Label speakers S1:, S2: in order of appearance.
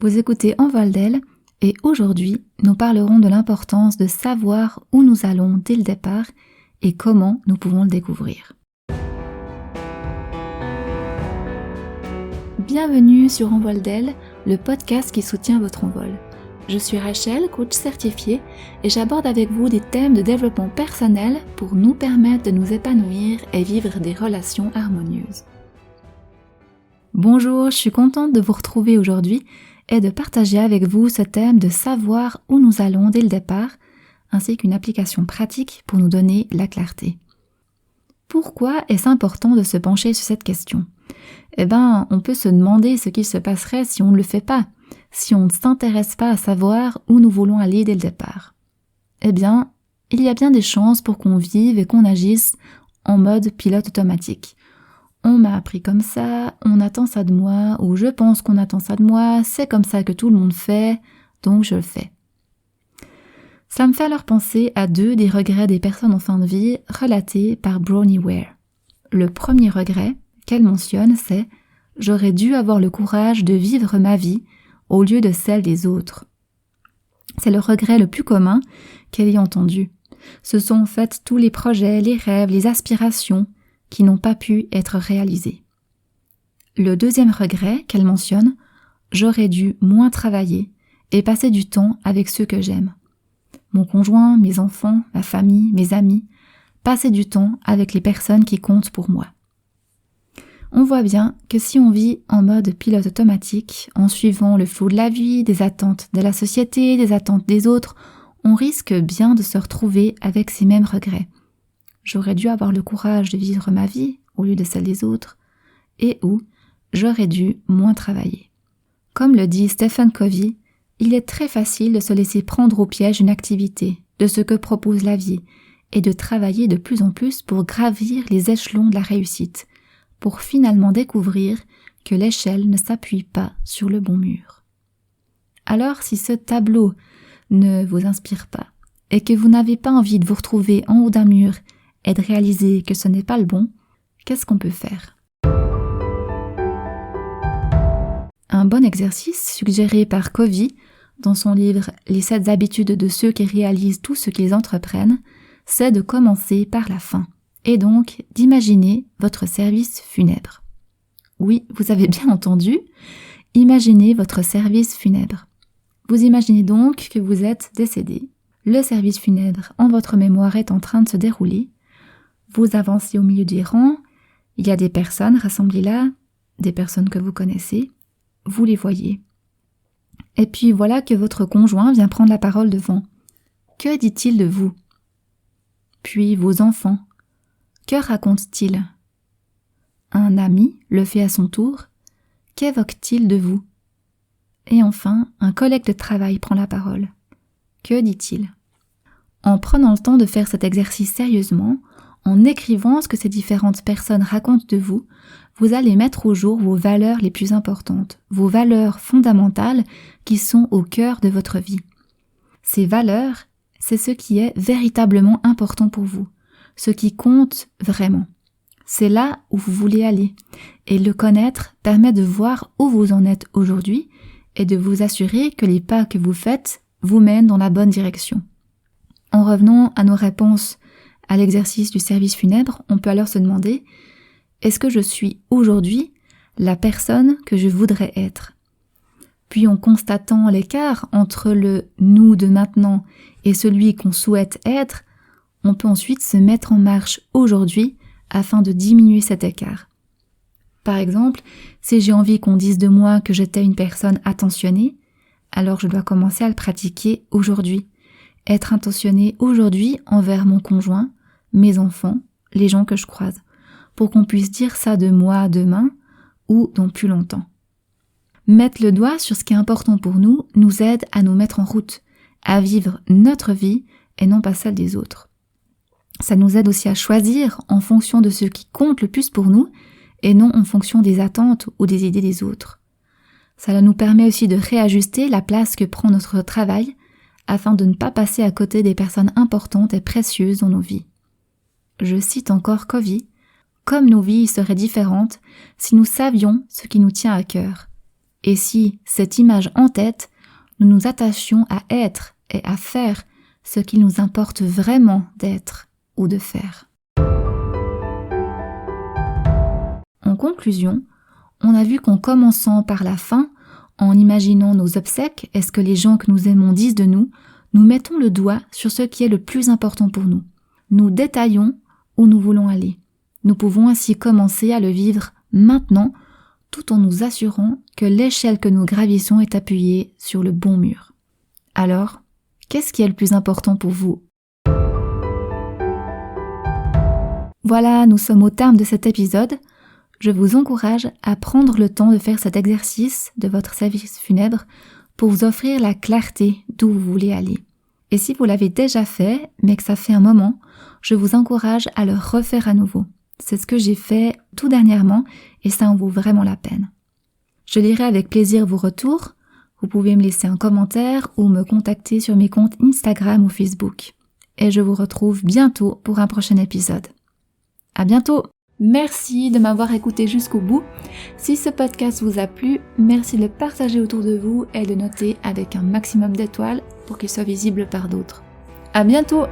S1: vous écoutez Envol d'elle et aujourd'hui, nous parlerons de l'importance de savoir où nous allons dès le départ et comment nous pouvons le découvrir. Bienvenue sur Envol d'elle, le podcast qui soutient votre envol. Je suis Rachel, coach certifiée, et j'aborde avec vous des thèmes de développement personnel pour nous permettre de nous épanouir et vivre des relations harmonieuses. Bonjour, je suis contente de vous retrouver aujourd'hui et de partager avec vous ce thème de savoir où nous allons dès le départ, ainsi qu'une application pratique pour nous donner la clarté. Pourquoi est-ce important de se pencher sur cette question ? On peut se demander ce qu'il se passerait si on ne le fait pas, si on ne s'intéresse pas à savoir où nous voulons aller dès le départ. Il y a bien des chances pour qu'on vive et qu'on agisse en mode pilote automatique. On m'a appris comme ça, on attend ça de moi, ou je pense qu'on attend ça de moi, c'est comme ça que tout le monde fait, donc je le fais. Ça me fait alors penser à deux des regrets des personnes en fin de vie relatés par Bronnie Ware. Le premier regret qu'elle mentionne, c'est « J'aurais dû avoir le courage de vivre ma vie au lieu de celle des autres ». C'est le regret le plus commun qu'elle ait entendu. Ce sont en fait tous les projets, les rêves, les aspirations qui n'ont pas pu être réalisés. Le deuxième regret qu'elle mentionne, « J'aurais dû moins travailler et passer du temps avec ceux que j'aime. Mon conjoint, mes enfants, ma famille, mes amis, passer du temps avec les personnes qui comptent pour moi. » On voit bien que si on vit en mode pilote automatique, en suivant le flot de la vie, des attentes de la société, des attentes des autres, on risque bien de se retrouver avec ces mêmes regrets. J'aurais dû avoir le courage de vivre ma vie au lieu de celle des autres, et ou j'aurais dû moins travailler. Comme le dit Stephen Covey, il est très facile de se laisser prendre au piège d'une activité, de ce que propose la vie, et de travailler de plus en plus pour gravir les échelons de la réussite, pour finalement découvrir que l'échelle ne s'appuie pas sur le bon mur. Alors si ce tableau ne vous inspire pas, et que vous n'avez pas envie de vous retrouver en haut d'un mur et de réaliser que ce n'est pas le bon, qu'est-ce qu'on peut faire ? Un bon exercice suggéré par Covey dans son livre « Les 7 habitudes de ceux qui réalisent tout ce qu'ils entreprennent », c'est de commencer par la fin, et donc d'imaginer votre service funèbre. Oui, vous avez bien entendu, imaginez votre service funèbre. Vous imaginez donc que vous êtes décédé. Le service funèbre en votre mémoire est en train de se dérouler. Vous avancez au milieu des rangs, il y a des personnes rassemblées là, des personnes que vous connaissez, vous les voyez. Et puis voilà que votre conjoint vient prendre la parole devant. Que dit-il de vous ? Puis vos enfants, que raconte-t-il ? Un ami le fait à son tour, qu'évoque-t-il de vous ? Et enfin, un collègue de travail prend la parole. Que dit-il ? En prenant le temps de faire cet exercice sérieusement, en écrivant ce que ces différentes personnes racontent de vous, vous allez mettre au jour vos valeurs les plus importantes, vos valeurs fondamentales qui sont au cœur de votre vie. Ces valeurs, c'est ce qui est véritablement important pour vous, ce qui compte vraiment. C'est là où vous voulez aller, et le connaître permet de voir où vous en êtes aujourd'hui et de vous assurer que les pas que vous faites vous mènent dans la bonne direction. En revenant à nos réponses à l'exercice du service funèbre, on peut alors se demander « Est-ce que je suis aujourd'hui la personne que je voudrais être ?» Puis en constatant l'écart entre le « nous » de maintenant et celui qu'on souhaite être, on peut ensuite se mettre en marche aujourd'hui afin de diminuer cet écart. Par exemple, si j'ai envie qu'on dise de moi que j'étais une personne attentionnée, alors je dois commencer à le pratiquer aujourd'hui. Être intentionné aujourd'hui envers mon conjoint, mes enfants, les gens que je croise, pour qu'on puisse dire ça de moi demain ou dans plus longtemps. Mettre le doigt sur ce qui est important pour nous aide à nous mettre en route, à vivre notre vie et non pas celle des autres. Ça nous aide aussi à choisir en fonction de ce qui compte le plus pour nous et non en fonction des attentes ou des idées des autres. Cela nous permet aussi de réajuster la place que prend notre travail afin de ne pas passer à côté des personnes importantes et précieuses dans nos vies. Je cite encore Covey, « Comme nos vies seraient différentes si nous savions ce qui nous tient à cœur, Et si, cette image en tête, nous nous attachions à être et à faire ce qu'il nous importe vraiment d'être ou de faire. En conclusion, on a vu qu'en commençant par la fin, en imaginant nos obsèques et ce que les gens que nous aimons disent de nous, nous mettons le doigt sur ce qui est le plus important pour nous. Nous détaillons où nous voulons aller. Nous pouvons ainsi commencer à le vivre maintenant, tout en nous assurant que l'échelle que nous gravissons est appuyée sur le bon mur. Alors, qu'est-ce qui est le plus important pour vous ? Voilà, nous sommes au terme de cet épisode. Je vous encourage à prendre le temps de faire cet exercice de votre service funèbre pour vous offrir la clarté d'où vous voulez aller. Et si vous l'avez déjà fait, mais que ça fait un moment, je vous encourage à le refaire à nouveau. C'est ce que j'ai fait tout dernièrement et ça en vaut vraiment la peine. Je lirai avec plaisir vos retours. Vous pouvez me laisser un commentaire ou me contacter sur mes comptes Instagram ou Facebook. Et je vous retrouve bientôt pour un prochain épisode. À bientôt! Merci de m'avoir écouté jusqu'au bout. Si ce podcast vous a plu, merci de le partager autour de vous et de noter avec un maximum d'étoiles pour qu'il soit visible par d'autres. À bientôt!